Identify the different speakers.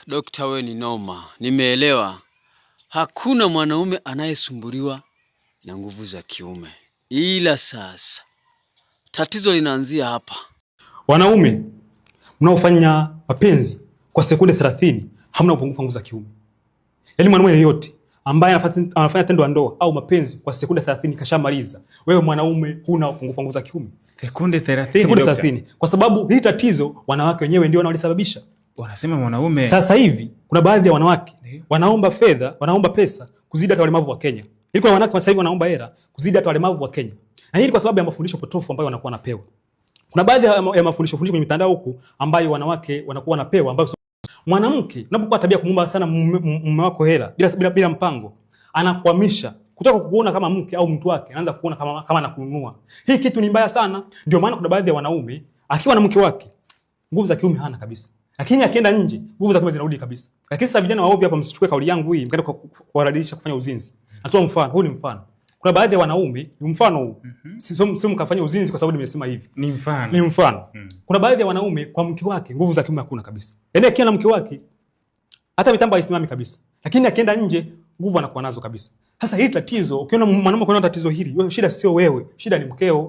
Speaker 1: Dokta, we ni noma. Nimeelewa. Hakuna mwanaume anayesumbuliwa na nguvu za kiume. Ila sasa tatizo linaanzia hapa.
Speaker 2: Wanaume mnaofanya mapenzi kwa sekunde 30 hamna upungufu wa nguvu za kiume. Yaani mwanaume yeyote ambaye anafanya tendo la ndoa au mapenzi kwa sekunde 30 kashamaliza. Wewe mwanaume huna upungufu wa nguvu za kiume.
Speaker 3: Sekunde 30.
Speaker 2: Sekunde 30. Kwa sababu hili tatizo wanawake wenyewe ndio wanalisababisha.
Speaker 3: Wanasema mwanaume.
Speaker 2: Sasa hivi kuna baadhi ya wanawake wanaomba fedha, wanaomba pesa kuzidi hata walemavu wa Kenya. Ili kwa wanawake sasa hivi wanaomba hela kuzidi hata walemavu wa Kenya. Na hili kwa sababu ya mafundisho potofu ambayo wanakuwa wanapewa. Kuna baadhi ya mafundisho kwenye mitandao huku ambayo wanawake wanakuwa wanapewa ambayo mwanamke unapokuwa tabia kumwomba sana mume wako hela bila mpango, anakuhamisha kutoka kukuona kama mke au mtu wake, anaanza kuona kama anakununua. Hii kitu ni mbaya sana. Ndio maana kuna baadhi ya wanaume akiwa na mke wake nguvu za kiume hana kabisa. Lakini akienda nje nguvu za kiume zinarudi kabisa. Lakini sasa vijana waovu hapa, msichukue kauli yangu hii mkaenda kuwarudisha kufanya uzinzi. Natoa mfano, huu ni mfano. Kuna baadhi ya wanaume, ni mfano huu. Sio mkafanya uzinzi kwa sababu nimesema hivi.
Speaker 3: Ni mfano.
Speaker 2: Ni mfano. Kuna baadhi ya wanaume kwa mke wake nguvu za kiume hakuna kabisa. Yaani akiwa na mke wake hata mitambo haisimami kabisa. Lakini akienda nje nguvu anakuwa nazo kabisa. Sasa hili tatizo, ukiona mwanaume kuna tatizo hili, wewe shida sio wewe, shida ni mkeo.